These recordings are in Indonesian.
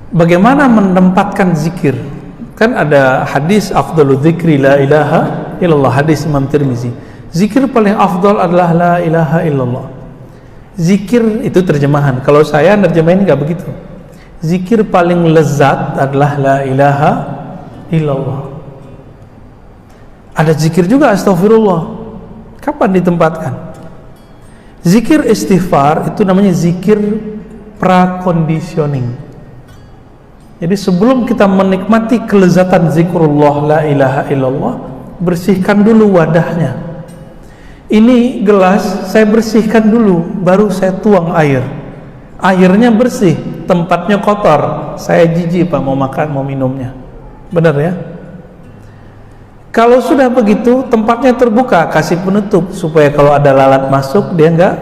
Bagaimana menempatkan zikir? Kan ada hadis afdalu dzikri la ilaha illallah, hadis Imam Tirmizi. Zikir paling afdal adalah la ilaha illallah. Zikir itu terjemahan. Kalau saya nerjemahin enggak begitu. Zikir paling lezat adalah la ilaha illallah. Ada zikir juga astagfirullah. Kapan ditempatkan? Zikir istighfar itu namanya zikir praconditioning. Jadi sebelum kita menikmati kelezatan zikrullah la ilaha illallah, bersihkan dulu wadahnya. Ini gelas saya bersihkan dulu, baru saya tuang air. Airnya bersih, tempatnya kotor, saya jijik Pak mau makan, mau minumnya. Benar ya? Kalau sudah begitu, tempatnya terbuka, kasih penutup supaya kalau ada lalat masuk dia enggak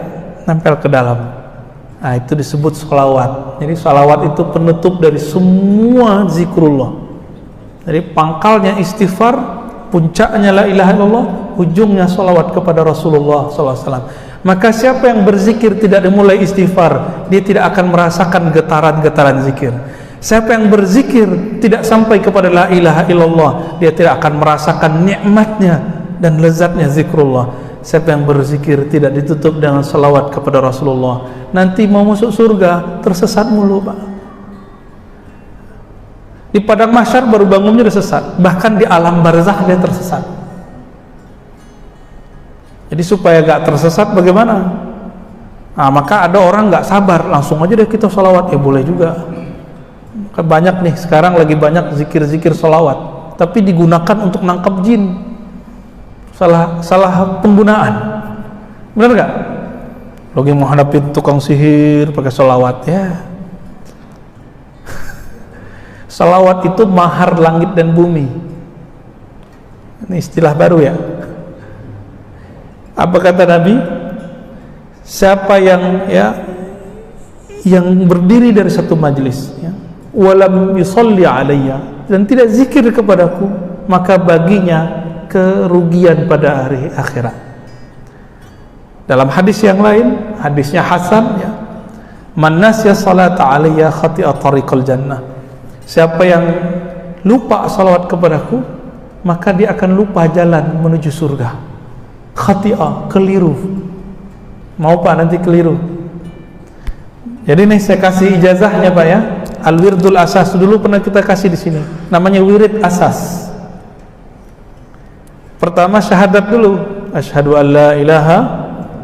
nempel ke dalam. Nah, itu disebut sholawat. Jadi sholawat itu penutup dari semua zikrullah. Jadi pangkalnya istighfar, puncaknya la ilaha illallah, ujungnya sholawat kepada Rasulullah SAW. Maka siapa yang berzikir tidak dimulai istighfar, dia tidak akan merasakan getaran-getaran zikir. Siapa yang berzikir tidak sampai kepada la ilaha illallah, dia tidak akan merasakan nikmatnya dan lezatnya zikrullah. Siapa yang berzikir tidak ditutup dengan salawat kepada Rasulullah, nanti mau masuk surga tersesat mulu Pak. Di padang mahsyar baru bangunnya udah sesat, bahkan di alam barzakh dia tersesat. Jadi supaya gak tersesat bagaimana? Nah, maka ada orang gak sabar, langsung aja deh kita salawat. Ya boleh juga. Banyak nih sekarang lagi banyak zikir-zikir salawat, tapi digunakan untuk nangkap jin. Salah penggunaan. Benar gak? Lagi mau hadapin tukang sihir pakai salawat ya. Salawat itu mahar langit dan bumi. Ini istilah baru ya. Apa kata Nabi? Siapa yang berdiri dari satu majlis ya, walam yusalli alayya, dan tidak zikir kepadaku, maka baginya kerugian pada hari akhirat. Dalam hadis yang lain, hadisnya hasan ya, man nasya salata alayya khati'a tariqal jannah. Siapa yang lupa salawat kepadaku, maka dia akan lupa jalan menuju surga. Khati'a, keliru. Mau Pak nanti keliru. Jadi nih saya kasih ijazahnya Pak ya. Al-wirdul asas dulu pernah kita kasih di sini. Namanya wirid asas. Pertama syahadat dulu, asyhadu an la ilaha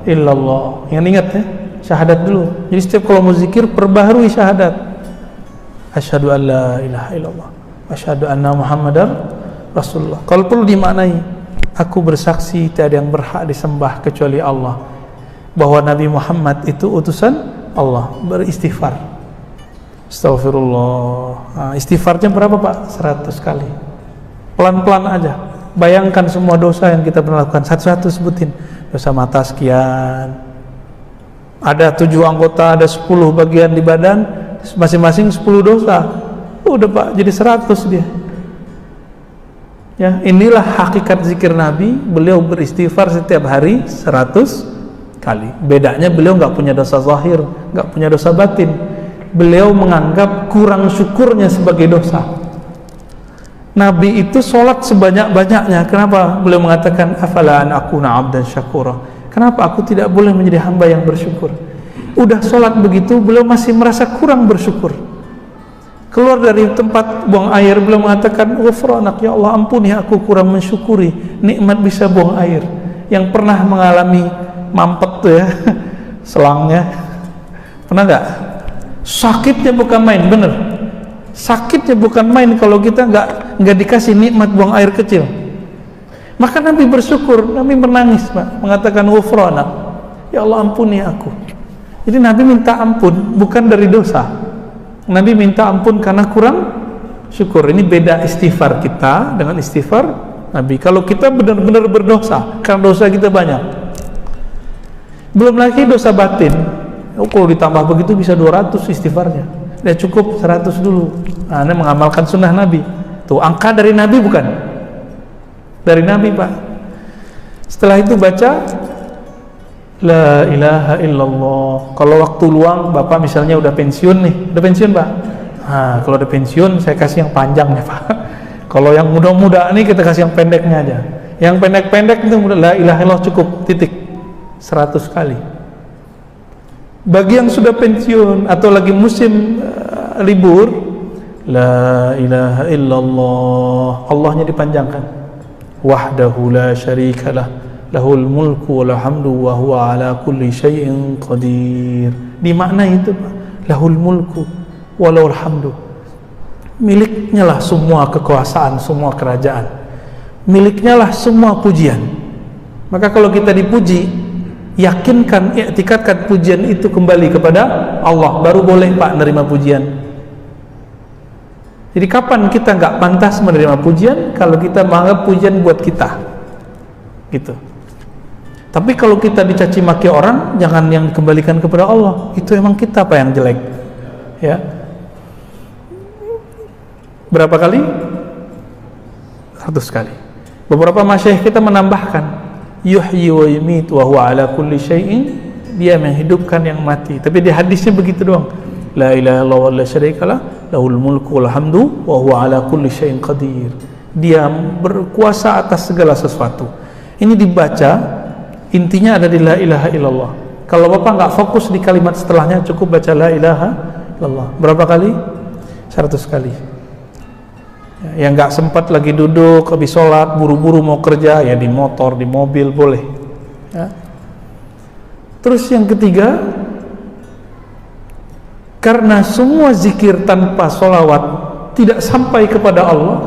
illallah. Ingat ya, syahadat dulu. Jadi setiap kalau mau zikir perbaharui syahadat. Asyhadu an la ilaha illallah, asyhadu anna Muhammadar Rasulullah. Kalau perlu dimaknai, aku bersaksi tiada yang berhak disembah kecuali Allah, bahwa Nabi Muhammad itu utusan Allah. Beristighfar. Astagfirullah. Nah, istighfarnya berapa Pak? 100 kali. Pelan-pelan aja. Bayangkan semua dosa yang kita pernah lakukan, satu-satu sebutin. Dosa mata sekian, ada 7 anggota, ada 10 bagian di badan, masing-masing 10 dosa. Udah Pak, jadi 100 dia. Ya, inilah hakikat zikir Nabi. Beliau beristighfar setiap hari 100 kali. Bedanya beliau nggak punya dosa zahir, nggak punya dosa batin. Beliau menganggap kurang syukurnya sebagai dosa. Nabi itu sholat sebanyak-banyaknya. Kenapa? Beliau mengatakan afala an akuna abdan syakura. Kenapa aku tidak boleh menjadi hamba yang bersyukur? Udah sholat begitu, beliau masih merasa kurang bersyukur. Keluar dari tempat buang air, beliau mengatakan ghufranak ya Allah, ampuni aku kurang mensyukuri nikmat bisa buang air. Yang pernah mengalami mampet tuh ya selangnya, pernah nggak? Sakitnya bukan main, bener. Sakitnya bukan main kalau kita nggak dikasih nikmat buang air kecil. Maka Nabi bersyukur, Nabi menangis Pak, mengatakan ghufranak ya Allah, ampuni aku. Jadi Nabi minta ampun bukan dari dosa. Nabi minta ampun karena kurang syukur. Ini beda istighfar kita dengan istighfar Nabi. Kalau kita benar-benar berdosa, karena dosa kita banyak, belum lagi dosa batin. Kalau ditambah begitu bisa 200 istighfarnya. Dia cukup 100 dulu. Nah, ini mengamalkan sunnah Nabi. Tuh, angka dari Nabi bukan? Dari Nabi Pak. Setelah itu baca la ilaha illallah. Kalau waktu luang Bapak misalnya udah pensiun nih, udah pensiun Pak, Nah, kalau udah pensiun saya kasih yang panjang ya Pak. Kalau yang muda-muda nih kita kasih yang pendeknya aja. Yang pendek-pendek itu la ilaha illallah cukup, titik, 100 kali. Bagi yang sudah pensiun atau lagi musim libur, la ilaha illallah, Allahnya dipanjangkan. Wahdahu la syarikalah, lahul mulku wal hamdu wa huwa ala kulli syai'in qadir. Di makna itu Pak, lahul mulku walahul hamdu. Miliknya lah semua kekuasaan, semua kerajaan. Miliknya lah semua pujian. Maka kalau kita dipuji, yakinkan, i'tikadkan pujian itu kembali kepada Allah, baru boleh Pak menerima pujian. Jadi kapan kita nggak pantas menerima pujian? Kalau kita menganggap pujian buat kita, gitu. Tapi kalau kita dicaci maki orang, jangan yang dikembalikan kepada Allah. Itu emang kita Pak yang jelek, ya. Berapa kali? 100 kali. Beberapa masyayikh kita menambahkan, yuhyi wa yumit wa huwa ala kulli syai'in, dia menghidupkan yang mati. Tapi di hadisnya begitu doang. La ilaha illallah wa la syarikalah, lahul mulku wal hamdu wa huwa ala kulli syai'in qadir. Dia berkuasa atas segala sesuatu. Ini dibaca, intinya ada di la ilaha illallah. Kalau Bapak nggak fokus di kalimat setelahnya, cukup baca la ilaha illallah. Berapa kali? 100 kali. Yang nggak sempat lagi duduk habis sholat, buru-buru mau kerja, ya di motor, di mobil boleh, ya. Terus yang ketiga, karena semua zikir tanpa sholawat tidak sampai kepada Allah,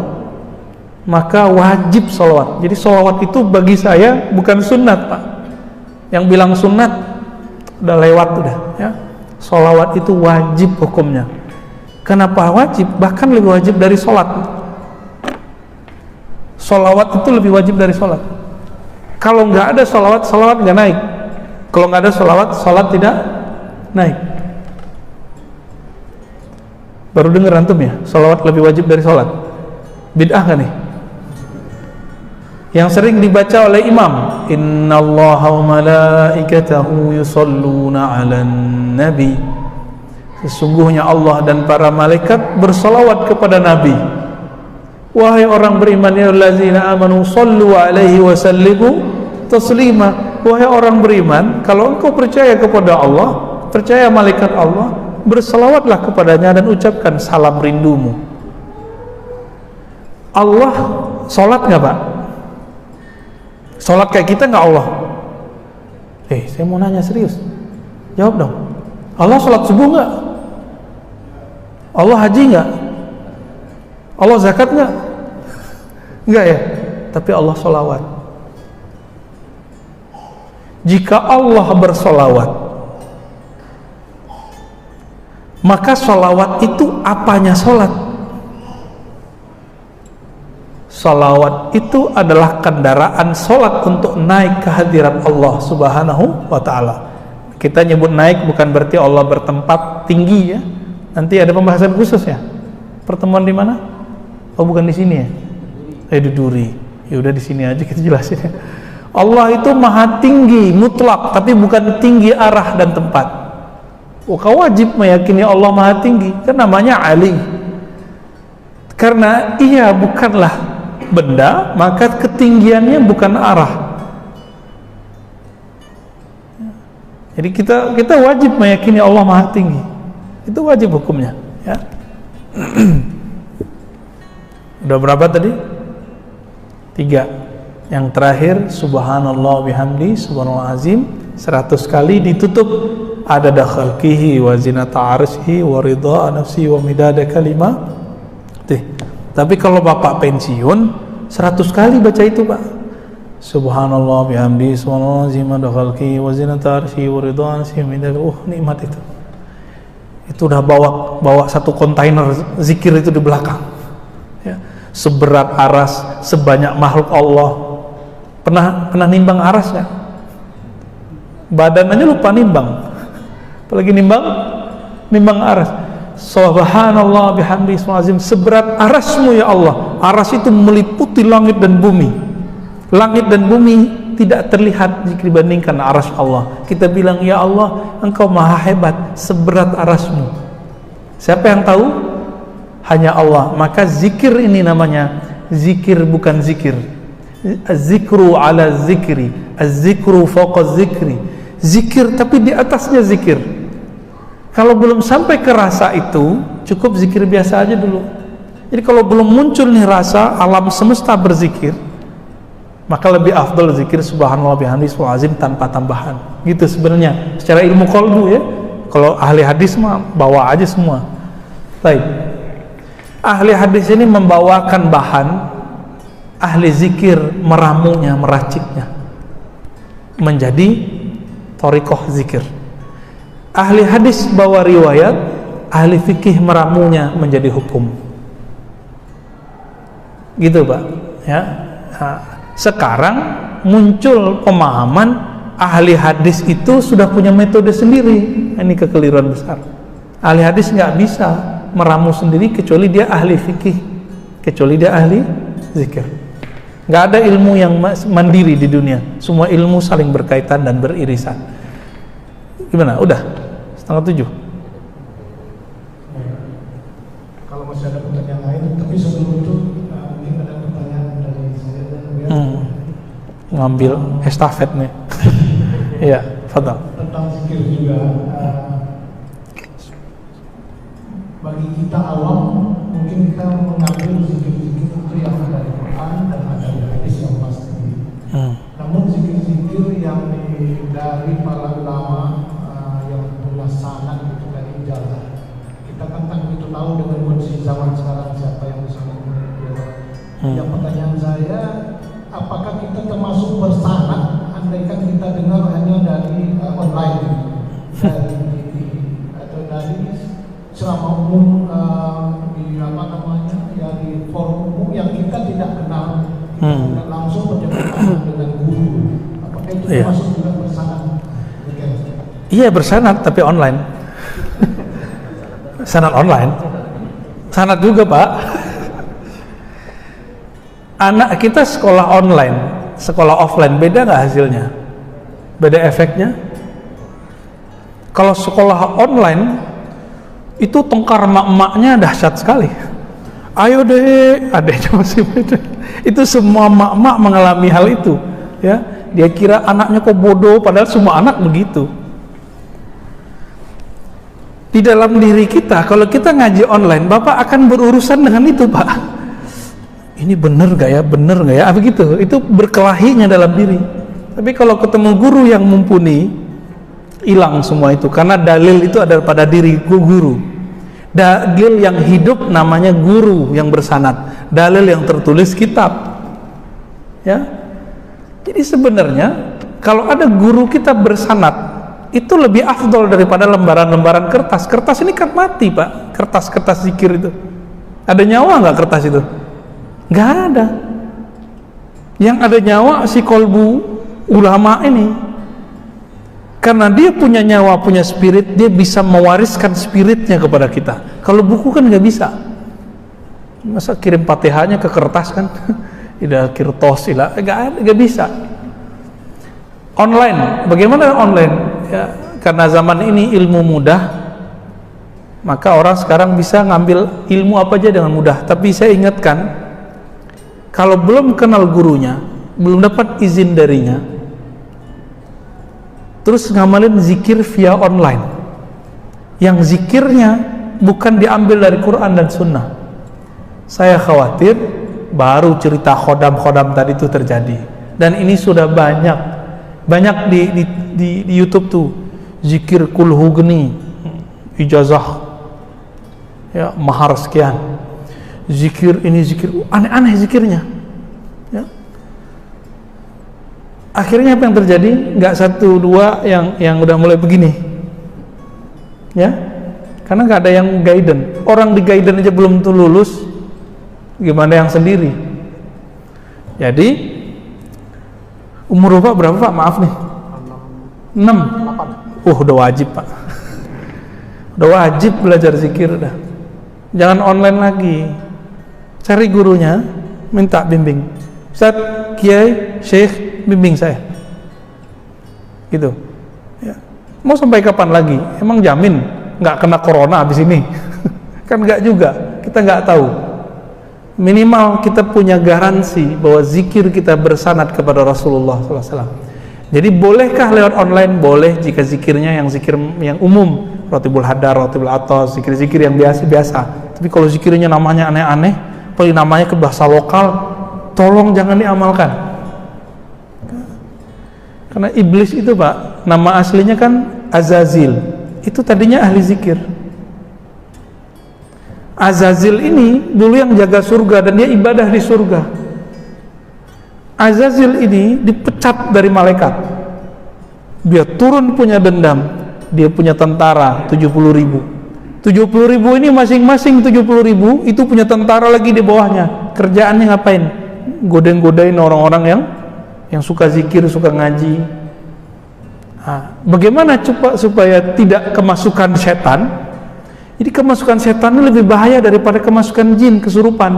maka wajib sholawat. Jadi sholawat itu bagi saya bukan sunat Pak. Yang bilang sunat udah lewat udah, ya. Sholawat itu wajib hukumnya. Kenapa wajib? Bahkan lebih wajib dari sholat. Sholawat itu lebih wajib dari sholat. Kalau nggak ada sholawat, sholawat nggak naik. Kalau nggak ada sholawat, sholat tidak naik. Baru dengar antum ya, sholawat lebih wajib dari sholat. Bid'ah kan nih? Yang sering dibaca oleh imam, innallaha wa malaikatahu yusholluna 'alan nabi. Sesungguhnya Allah dan para malaikat bersolawat kepada Nabi. Wahai orang beriman, ya allazina amanu sallu alaihi wa sallimu taslima. Wahai orang beriman, kalau engkau percaya kepada Allah, percaya malaikat Allah, berselawatlah kepadanya dan ucapkan salam rindumu. Allah sholat nggak Pak? Sholat kayak kita nggak Allah? Saya mau nanya serius, jawab dong. Allah sholat subuh nggak? Allah haji nggak? Allah zakat nggak? Nggak ya? Tapi Allah sholawat. Jika Allah bersolawat, maka sholawat itu apanya sholat? Sholawat itu adalah kendaraan sholat untuk naik ke hadirat Allah subhanahu wa ta'ala. Kita nyebut naik bukan berarti Allah bertempat tinggi ya. Nanti ada pembahasan khusus ya. Pertemuan di mana? Oh bukan di sini ya? Di Duri. Ya udah di sini aja kita jelasin ya. Allah itu maha tinggi mutlak, tapi bukan tinggi arah dan tempat. Kau wajib meyakini Allah maha tinggi, kan namanya Ali. Karena ia bukanlah benda, maka ketinggiannya bukan arah. Jadi kita wajib meyakini Allah maha tinggi. Itu wajib hukumnya ya. Udah berapa tadi? 3. Yang terakhir, subhanallah bihamdi, subhanallah azim, 100 kali ditutup adada khalqihi wa zinata arsyihi wa ridha nafsi wa midada kalimatihi. Tapi kalau Bapak pensiun, 100 kali baca itu Pak. Subhanallah bihamdi, subhanallah azim, adada khalqihi wa zinata arsyihi wa ridha nafsi wa midada. Nikmat itu. Itu udah bawa satu kontainer zikir itu di belakang ya. Seberat aras, sebanyak makhluk Allah. Pernah nimbang aras nggak? Badan aja lupa nimbang, apalagi nimbang aras. Subhanallah bihamdi azim, seberat arasmu ya Allah. Aras itu meliputi langit dan bumi. Langit dan bumi tidak terlihat jika dibandingkan aras Allah. Kita bilang ya Allah, engkau maha hebat, seberat arasmu. Siapa yang tahu? hanya Allah, maka zikir ini namanya zikir bukan zikir. Az-zikru ala zikri, az-zikru fawqa zikri. Zikir tapi di atasnya zikir. Kalau belum sampai ke rasa itu, cukup zikir biasa aja dulu. Jadi kalau belum muncul nih rasa alam semesta berzikir, maka lebih afdal zikir subhanallah bihamdihi subhanal azim tanpa tambahan. Gitu sebenarnya secara ilmu qalbu ya. Kalau ahli hadis mah bawa aja semua. Baik. Ahli hadis ini membawakan bahan, ahli zikir meramunya, meraciknya menjadi thariqah zikir. Ahli hadis bawa riwayat, ahli fikih meramunya menjadi hukum. Gitu Pak ya. Nah, sekarang muncul pemahaman ahli hadis itu sudah punya metode sendiri. Ini kekeliruan besar. Ahli hadis nggak bisa meramu sendiri kecuali dia ahli fikih, kecuali dia ahli zikir. Nggak ada ilmu yang mandiri di dunia, semua ilmu saling berkaitan dan beririsan. Gimana? Udah 6:30. Kalau masih ada pertanyaan lain, tapi sebelum itu mungkin ada pertanyaan dari saya dan ngambil estafet nih. Iya, fadhal. Tentang zikir juga. Bagi kita awam, mungkin kita mengambil zikir-zikir itu yang ada di Quran dan ada di hadis yang pasti. Namun zikir-zikir yang dari para ulama yang punya sanad itu dari ijazah, kita kan begitu tahu dengan kondisi zaman sekarang siapa yang bisa menjawab. Yang pertanyaan saya, apakah kita termasuk bersanad andaikan kita dengar hanya dari online, dari TV atau dari ceramah umum di apa namanya ya, di forum umum yang kita tidak kenal, tidak langsung berjumpa dengan guru, apakah itu termasuk juga bersanad? Iya bersanad tapi online. Sanad online, sanad juga Pak. Anak kita sekolah online, sekolah offline, beda nggak hasilnya? Beda efeknya? Kalau sekolah online itu tengkar mak-maknya dahsyat sekali. Ayo deh, adanya masih beda. Itu semua mak-mak mengalami hal itu, ya. Dia kira anaknya kok bodoh, padahal semua anak begitu. Di dalam diri kita, kalau kita ngaji online, Bapak akan berurusan dengan itu, Pak. Ini bener gak ya, bener gak ya, begitu. Itu berkelahinya dalam diri. Tapi kalau ketemu guru yang mumpuni, hilang semua itu, karena dalil itu ada pada diri guru. Dalil yang hidup namanya guru yang bersanad, dalil yang tertulis kitab, ya. Jadi sebenarnya kalau ada guru kita bersanad itu lebih afdol daripada lembaran-lembaran kertas. Kertas ini kan mati Pak, kertas-kertas zikir itu ada nyawa nggak kertas itu? Nggak ada. Yang ada nyawa si kolbu ulama ini. Karena dia punya nyawa, punya spirit, dia bisa mewariskan spiritnya kepada kita. Kalau buku kan nggak bisa. Masa kirim Fatihahnya ke kertas kan? Ida kirtos, nggak bisa. Online, bagaimana online? Ya, karena zaman ini ilmu mudah, maka orang sekarang bisa ngambil ilmu apa aja dengan mudah. Tapi saya ingatkan, kalau belum kenal gurunya, belum dapat izin darinya, terus ngamalin zikir via online yang zikirnya bukan diambil dari Quran dan Sunnah, saya khawatir baru cerita khodam-khodam tadi itu terjadi. Dan ini sudah banyak di YouTube tuh, zikir kulhu geni, ijazah ya, mahar sekian, zikir ini, zikir aneh-aneh zikirnya ya. Akhirnya apa yang terjadi? Nggak satu dua yang udah mulai begini, ya, karena nggak ada yang guidance. Orang di guidance aja belum tuh lulus, gimana yang sendiri? Jadi umur Bapak berapa Pak? Maaf nih. 6. Udah wajib Pak. Udah wajib belajar zikir dah. Jangan online lagi. Cari gurunya, minta bimbing. Ustaz, Kiai, Syekh, bimbing saya. Gitu. Ya. Mau sampai kapan lagi? Emang jamin nggak kena corona habis ini? Kan nggak juga. Kita nggak tahu. Minimal kita punya garansi bahwa zikir kita bersanad kepada Rasulullah SAW. Jadi bolehkah lewat online? Boleh jika zikirnya yang zikir yang umum, Rotibul Hadar, Rotibul Atos, zikir-zikir yang biasa-biasa. Tapi kalau zikirnya namanya aneh-aneh, paling namanya ke bahasa lokal, tolong jangan diamalkan. Karena iblis itu Pak, nama aslinya kan Azazil. Itu tadinya ahli zikir. Azazil ini dulu yang jaga surga dan dia ibadah di surga. Azazil ini dipecat dari malaikat. Dia turun punya dendam. Dia punya tentara 70.000. 70.000 ini masing-masing 70.000 itu punya tentara lagi di bawahnya. Kerjaannya ngapain? Godain-godain orang-orang yang suka zikir, suka ngaji. Nah, bagaimana supaya tidak kemasukan setan? Jadi kemasukan setan ini lebih bahaya daripada kemasukan jin, kesurupan.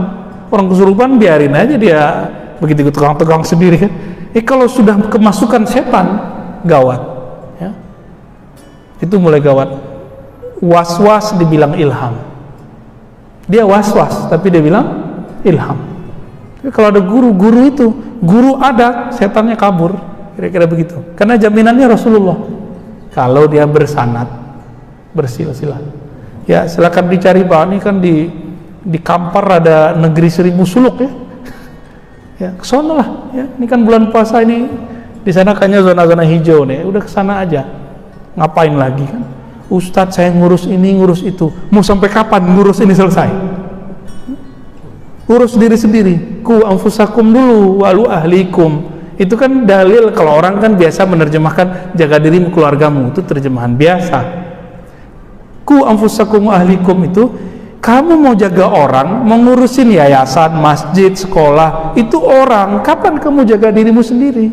Orang kesurupan biarin aja dia begitu tegang-tegang sendiri kan. Kalau sudah kemasukan setan, gawat. Ya. Itu mulai gawat. Was-was dibilang ilham. Dia was-was, tapi dia bilang ilham. Tapi kalau ada guru itu, guru ada, setannya kabur. Kira-kira begitu. Karena jaminannya Rasulullah. Kalau dia bersanad, bersilsilah. Ya silakan dicari Pak, ini kan di Kampar ada negeri 1000 suluk ya. Ya kesana lah ya. Ini kan bulan puasa ini, di sana kayaknya zona-zona hijau nih. Udah kesana aja. Ngapain lagi kan? Ustadz saya ngurus ini, ngurus itu. Mau sampai kapan ngurus ini selesai? Urus diri sendiri. Ku anfusakum dulu walu ahlikum. Itu kan dalil kalau orang kan biasa menerjemahkan jaga dirimu keluargamu. Itu terjemahan biasa. Ku anfusakum ahlikum itu kamu mau jaga orang, mau ngurusin yayasan, masjid, sekolah, itu orang. Kapan kamu jaga dirimu sendiri?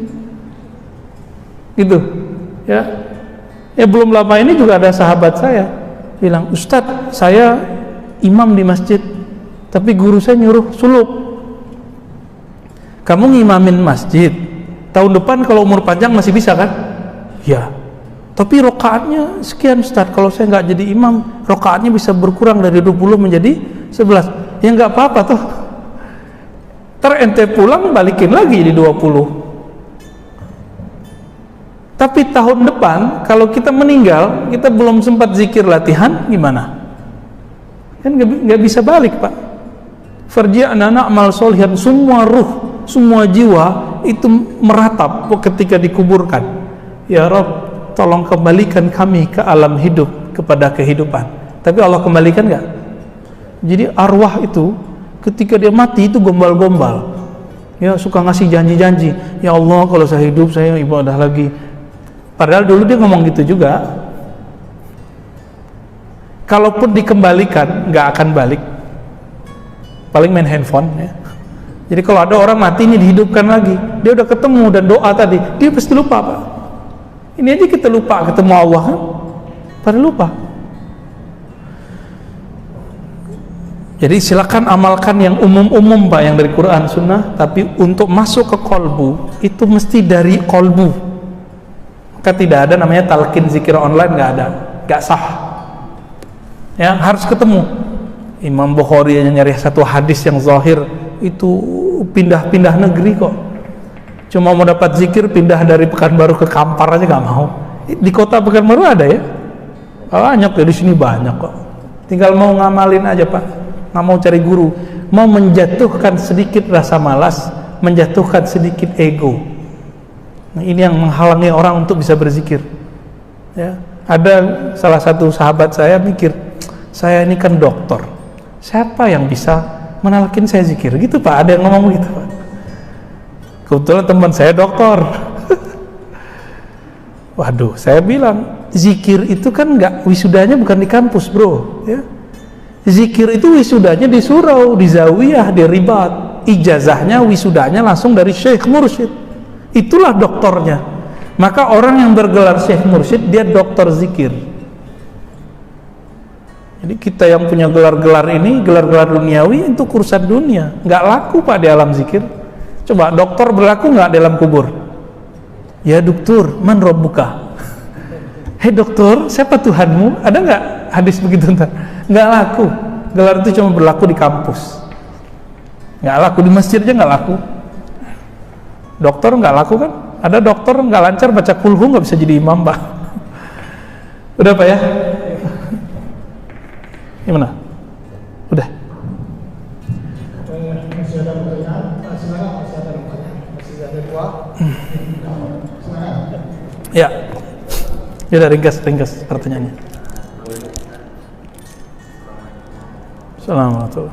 Gitu. Ya. Ya belum lama ini juga ada sahabat saya bilang, Ustadz saya imam di masjid, tapi guru saya nyuruh suluk. Kamu ngimamin masjid, tahun depan kalau umur panjang masih bisa kan? Ya. Tapi rokaatnya sekian Ustaz, kalau saya nggak jadi imam, rokaatnya bisa berkurang dari 20 menjadi 11. Ya nggak apa-apa toh. Ente pulang balikin lagi di 20. Tapi tahun depan kalau kita meninggal, kita belum sempat zikir latihan, gimana? Kan nggak bisa balik Pak. Farji'na na'mal sholihan, semua ruh, semua jiwa itu meratap ketika dikuburkan. Ya Rabb, tolong kembalikan kami ke alam hidup, kepada kehidupan. Tapi Allah kembalikan nggak? Jadi arwah itu ketika dia mati itu gombal-gombal. Ya suka ngasih janji-janji. Ya Allah kalau saya hidup saya ibadah lagi. Padahal dulu dia ngomong gitu juga. Kalaupun dikembalikan nggak akan balik. Paling main handphone ya. Jadi kalau ada orang mati ini dihidupkan lagi, dia udah ketemu dan doa tadi, dia pasti lupa Pak. Ini aja kita lupa ketemu Allah kan? Pada lupa. Jadi silakan amalkan yang umum-umum Pak, yang dari Quran Sunnah, tapi untuk masuk ke kolbu itu mesti dari kolbu. Maka tidak ada namanya talqin zikir online, nggak ada, nggak sah. Ya harus ketemu. Imam Bukhari yang nyari satu hadis yang zahir itu pindah-pindah negeri kok. Cuma mau dapat zikir pindah dari Pekanbaru ke Kampar aja nggak mau. Di kota Pekanbaru ada ya? Banyak ya, di sini banyak kok. Tinggal mau ngamalin aja Pak. Nggak mau cari guru. Mau menjatuhkan sedikit rasa malas, menjatuhkan sedikit ego. Nah, ini yang menghalangi orang untuk bisa berzikir. Ya, ada salah satu sahabat saya mikir, saya ini kan dokter. Siapa yang bisa menalkin saya zikir? Gitu Pak. Ada yang ngomong gitu Pak. Kebetulan teman saya dokter. Waduh, saya bilang zikir itu kan nggak, wisudanya bukan di kampus bro. Ya. Zikir itu wisudanya di surau, di zawiyah, di ribat. Ijazahnya, wisudanya langsung dari syekh mursyid. Itulah doktornya. Maka orang yang bergelar syekh mursyid dia dokter zikir. Jadi kita yang punya gelar-gelar ini, gelar-gelar duniawi itu urusan dunia, nggak laku Pak di alam zikir. Coba dokter berlaku nggak dalam kubur? Ya dokter, man rabbuka? Hei dokter, siapa Tuhanmu? Ada nggak hadis begitu? Nggak laku. Gelar itu cuma berlaku di kampus, nggak laku di masjid aja, nggak laku. Dokter nggak laku kan? Ada dokter nggak lancar baca kulhu nggak bisa jadi imam, Pak. Udah Pak ya? Gimana? Udah. Masih ada pertanyaan? Silakan, masih ada pertanyaan. Masih ada dua. Silakan. Ya. Ya udah, ringkas pertanyaannya. Assalamualaikum.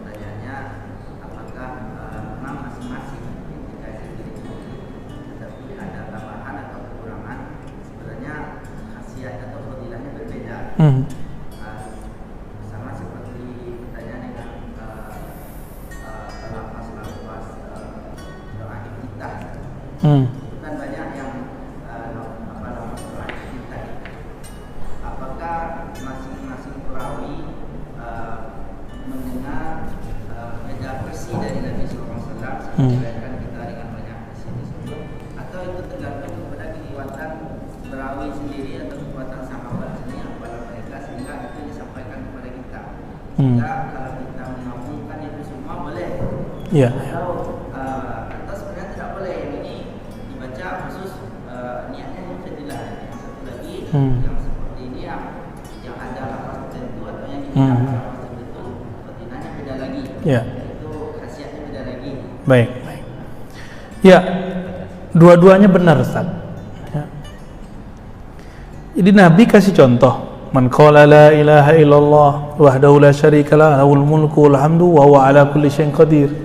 Pertanyaannya, apakah memang masing-masing ketika zikir itu tetapi ada tambahan atau kekurangan, sebenarnya khasiat atau fadilahnya berbeda. Sama seperti pertanyaan dengan lafaz doa iftitah. Itu kan banyak yang lafaz doa iftitah. Apakah masing-masing perawi mendengar beda versi dari Nabi SAW dibandingkan kita dengan banyak versi tersebut, atau itu tergantung kepada kekuatan perawi sendiri atau kekuatan sahabat sendiri kepada mereka sehingga itu disampaikan kepada kita. Sehingga kalau kita menggabungkan itu semua boleh, atau sebenarnya tidak boleh. Yang ini dibaca khusus niatnya yang fadilah. Yang satu lagi yang seperti ini yang ada lafaz tertentu atau yang tidak lafaz tertentu, fadilahnya beda lagi. Itu khasiatnya beda lagi. Baik. Ya, dua-duanya benar, Ustaz. Ya. Jadi Nabi kasih contoh, man qala la ilaha illallah wahdahu la syarikalah lahul mulku wal hamdu wa huwa ala kulli syai'in qadir.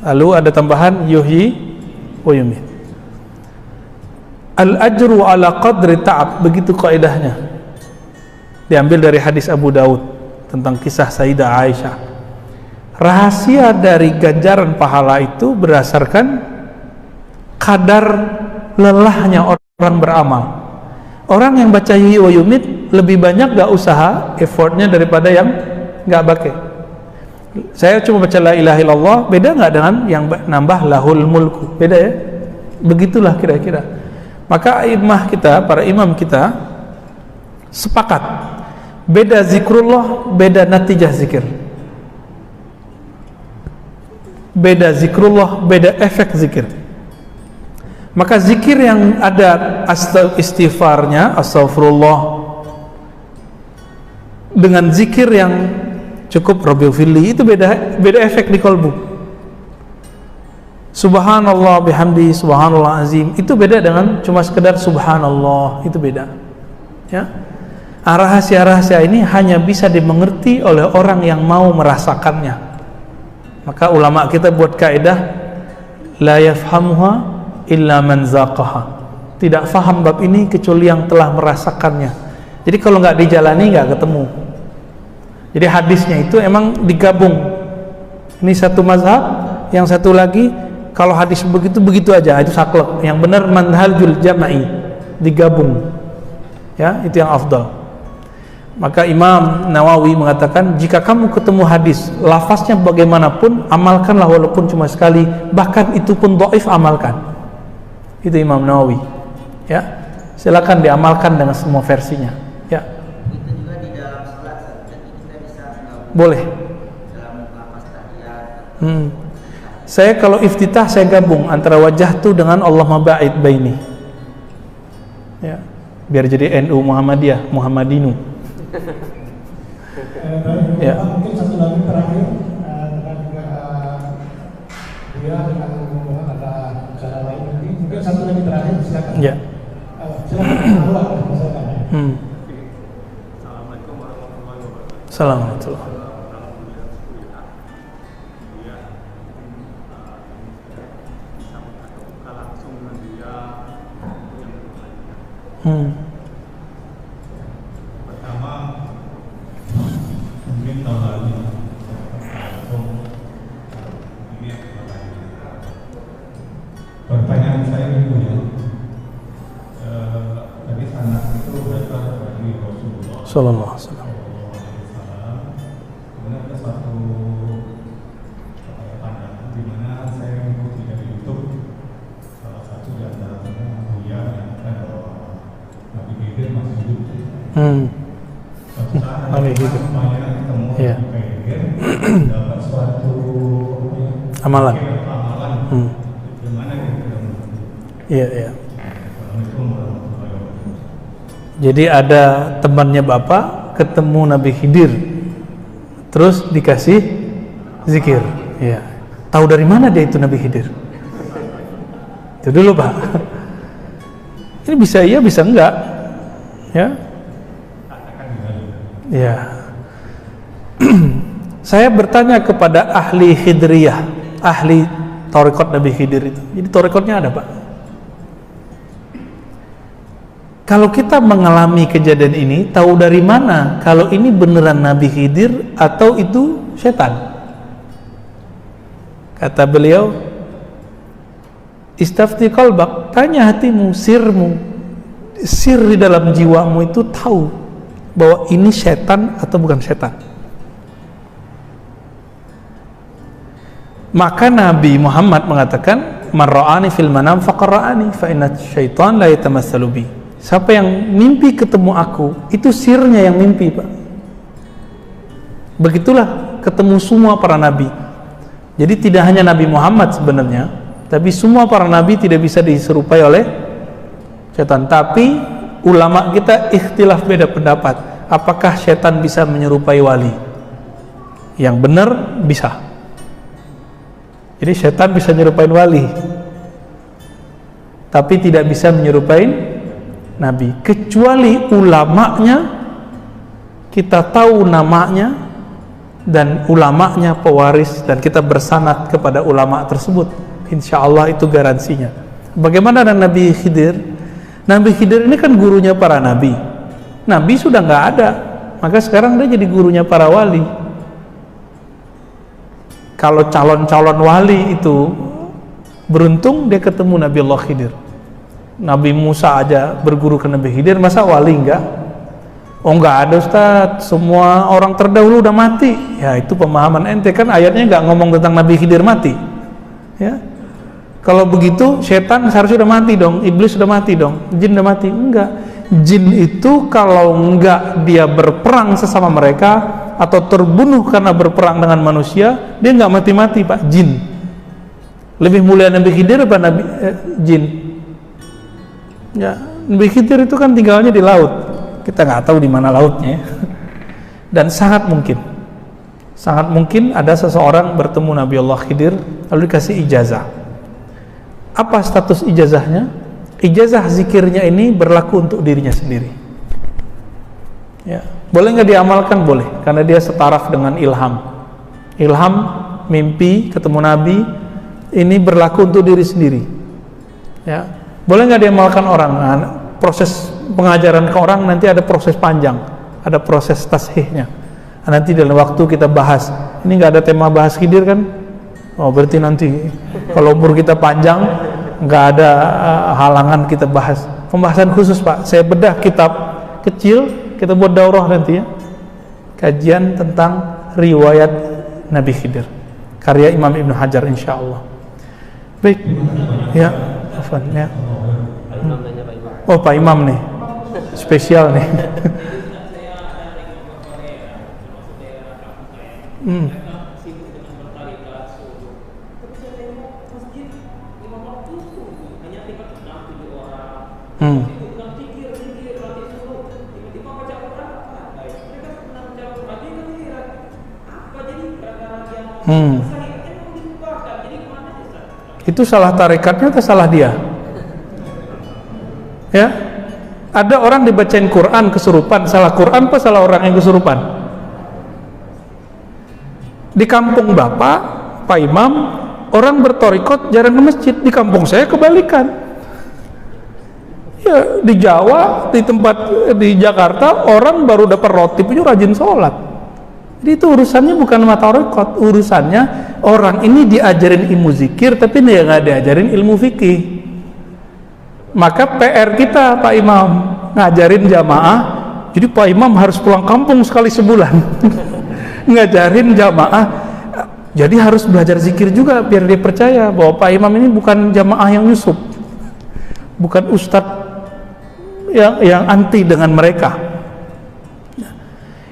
Lalu ada tambahan yuhyi wa yumiit. Al ajru ala qadri ta'ab, begitu kaidahnya. Diambil dari hadis Abu Daud tentang kisah Sayyidah Aisyah. Rahasia dari ganjaran pahala itu berdasarkan kadar lelahnya orang beramal. Orang yang baca yuhyi wa yumiit lebih banyak gak usaha effortnya daripada yang gak pakai. Saya cuma baca la ilaha illallah, beda gak dengan yang nambah lahul mulku? Beda ya? Begitulah kira-kira. Maka imam kita, para imam kita sepakat, beda zikrullah, beda natijah zikir. Beda zikrullah, beda efek zikir. Maka zikir yang ada istighfarnya, astaghfirullah, dengan zikir yang cukup Rabbighfirli, itu beda efek di kolbu. Subhanallah bihamdi, subhanallah azim, itu beda dengan cuma sekedar subhanallah, itu beda. Ya. Rahasia-rahasia ini hanya bisa dimengerti oleh orang yang mau merasakannya. Maka ulama kita buat kaidah la yafhamuha illa man zaqaha. Tidak faham bab ini kecuali yang telah merasakannya. Jadi kalau nggak dijalani nggak ketemu. Jadi hadisnya itu emang digabung. Ini satu mazhab, yang satu lagi kalau hadis begitu aja, itu saklek. Yang benar manhajul jama'i, digabung. Ya, itu yang afdal. Maka Imam Nawawi mengatakan, jika kamu ketemu hadis lafaznya bagaimanapun, amalkanlah walaupun cuma sekali, bahkan itu pun dhaif, amalkan. Itu Imam Nawawi. Ya, silakan diamalkan dengan semua versinya. Ya. Itu juga di dalam salat, jadi kita bisa boleh. Dalam lafaz tahiyat. Saya kalau iftitah saya gabung antara wajah tu dengan Allahumma ba'id baini. Ya, biar jadi NU Muhammadiyah, Muhammadinu. Ya. Mungkin satu lagi terakhir, dia dengan ngomong ada cara lain nanti. Mungkin satu lagi terakhir, silakan. Ya. Silakan keluar, silakan. Assalamualaikum warahmatullahi wabarakatuh. Assalamualaikum. Langsung dengan dia yang pertama mungkin tahun lalu ini pertanyaan saya itu ya, tadi sanak itu berasal dari Rasulullah Sallallahu alaihi wasallam. SAW. Kemudian ada satu pandangan di mana saya mengikuti dari YouTube, salah satu di antaranya Buya yang Nabi Khidir masih hidup. Suatu saat Nabi Khidir. semuanya ketemu Iya. Nabi Khidir, dapat suatu Amalan. amalan. Gimana kita Iya, iya. Assalamualaikum warahmatullahi wabarakatuh. Jadi ada temannya Bapak ketemu Nabi Khidir, terus dikasih zikir. Iya. Tahu dari mana dia itu Nabi Khidir? Itu dulu Pak. Ini bisa iya, bisa enggak? Ya. Ya. Saya bertanya kepada ahli Khidriyah, ahli tarekat Nabi Khidir itu. Jadi tarekatnya ada Pak. Kalau kita mengalami kejadian ini, tahu dari mana kalau ini beneran Nabi Khidir atau itu setan? Kata beliau, istafti qalbak, tanya hatimu, sirmu, sir di dalam jiwamu itu tahu bahwa ini setan atau bukan setan. Maka Nabi Muhammad mengatakan, man ra'ani fil manam faqad ra'ani fa inna syaitan la yatamassalu bi. Siapa yang mimpi ketemu aku, itu sirnya yang mimpi Pak. Begitulah ketemu semua para nabi. Jadi tidak hanya Nabi Muhammad sebenarnya, tapi semua para nabi tidak bisa diserupai oleh setan. Tapi ulama kita ikhtilaf beda pendapat, apakah setan bisa menyerupai wali? Yang benar bisa. Jadi setan bisa menyerupai wali, tapi tidak bisa menyerupai Nabi, kecuali ulamanya kita tahu namanya dan ulamanya pewaris dan kita bersanad kepada ulama tersebut, insya Allah itu garansinya. Bagaimana dengan Nabi Khidir? Nabi Khidir ini kan gurunya para nabi. Nabi sudah nggak ada, maka sekarang dia jadi gurunya para wali. Kalau calon-calon wali itu beruntung dia ketemu Nabi Allah Khidir. Nabi Musa aja berguru ke Nabi Khidir, masa wali enggak? Oh enggak ada Ustaz, semua orang terdahulu udah mati. Ya itu pemahaman ente, kan ayatnya enggak ngomong tentang Nabi Khidir mati. Ya. Kalau begitu setan seharusnya udah mati dong, iblis sudah mati dong, jin udah mati. Enggak. Jin itu kalau enggak dia berperang sesama mereka atau terbunuh karena berperang dengan manusia, dia enggak mati-mati Pak, jin. Lebih mulia Nabi Khidir apa Nabi jin? Ya, Nabi Khidir itu kan tinggalnya di laut. Kita nggak tahu di mana lautnya. Dan sangat mungkin ada seseorang bertemu Nabi Allah Khidir lalu dikasih ijazah. Apa status ijazahnya? Ijazah zikirnya ini berlaku untuk dirinya sendiri. Ya, boleh nggak diamalkan? Boleh, karena dia setaraf dengan ilham. Ilham, mimpi, ketemu Nabi, ini berlaku untuk diri sendiri. Ya. Boleh nggak diamalkan orang? Nah, proses pengajaran ke orang nanti ada proses panjang, ada proses tashihnya. Nah, nanti dalam waktu kita bahas. Ini nggak ada tema bahas Khidir kan? Oh berarti nanti kalau umur kita panjang nggak ada halangan kita bahas. Pembahasan khusus Pak. Saya bedah kitab kecil, kita buat daurah nanti ya. Kajian tentang riwayat Nabi Khidir, karya Imam Ibnu Hajar insya Allah. Baik, ya, Afwan ya. Oh Pak Imam nih, spesial nih. Itu salah tarekatnya atau salah dia? Ya, ada orang dibacain Quran kesurupan, salah Quran apa salah orang yang kesurupan? Di kampung Bapak, Pak Imam, orang bertorikot jarang ke masjid. Di kampung saya kebalikan. Ya, di Jawa, di Jakarta, orang baru dapat roti punya rajin sholat. Jadi itu urusannya bukan sama torikot, urusannya orang ini diajarin ilmu zikir, tapi dia nggak diajarin ilmu fikih. Maka PR kita Pak Imam ngajarin jamaah. Jadi Pak Imam harus pulang kampung sekali sebulan ngajarin jamaah. Jadi harus belajar zikir juga biar dia percaya bahwa Pak Imam ini bukan jamaah yang nyusup, bukan ustadz yang anti dengan mereka.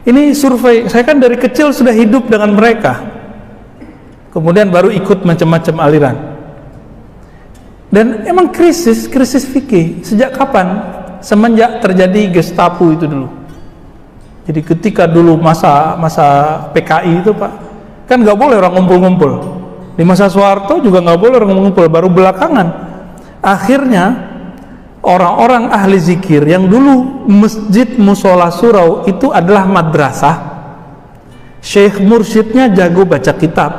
Ini survei, saya kan dari kecil sudah hidup dengan mereka, kemudian baru ikut macam-macam aliran. Dan emang krisis fikih sejak kapan? Semenjak terjadi Gestapo itu dulu. Jadi ketika dulu masa PKI itu Pak, kan nggak boleh orang ngumpul-ngumpul. Di masa Soeharto juga nggak boleh orang ngumpul. Baru belakangan akhirnya orang-orang ahli zikir yang dulu masjid musola surau itu adalah madrasah, syekh mursyidnya jago baca kitab.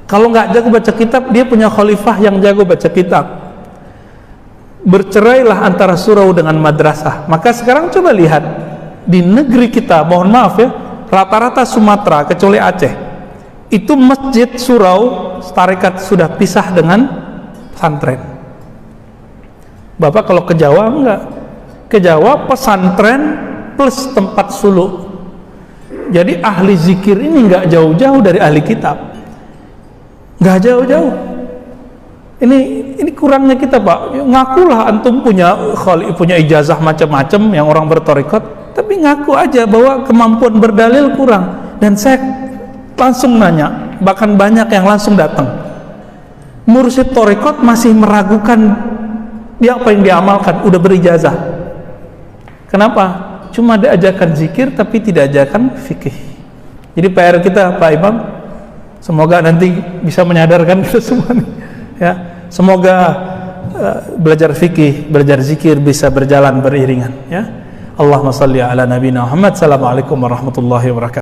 Kalau nggak jago baca kitab, dia punya khalifah yang jago baca kitab. Bercerailah antara surau dengan madrasah. Maka sekarang coba lihat di negeri kita, mohon maaf ya, rata-rata Sumatera kecuali Aceh, itu masjid surau tarekat sudah pisah dengan pesantren. Bapak kalau ke Jawa enggak, ke Jawa pesantren plus tempat suluk. Jadi ahli zikir ini enggak jauh-jauh dari ahli kitab, enggak jauh-jauh. Ini kurangnya kita Pak. Ngakulah antum punya ijazah macam-macam yang orang bertorikot, tapi ngaku aja bahwa kemampuan berdalil kurang. Dan saya langsung nanya, bahkan banyak yang langsung datang, mursyid torikot masih meragukan dia apa yang diamalkan, udah berijazah. Kenapa? Cuma diajarkan zikir tapi tidak ajarkan fikih. Jadi PR kita Pak Imam, semoga nanti bisa menyadarkan kita semua nih, ya. Semoga belajar fikih, belajar zikir bisa berjalan beriringan, ya. Allahumma shalli ala nabiyina Muhammad. Assalamualaikum warahmatullahi wabarakatuh.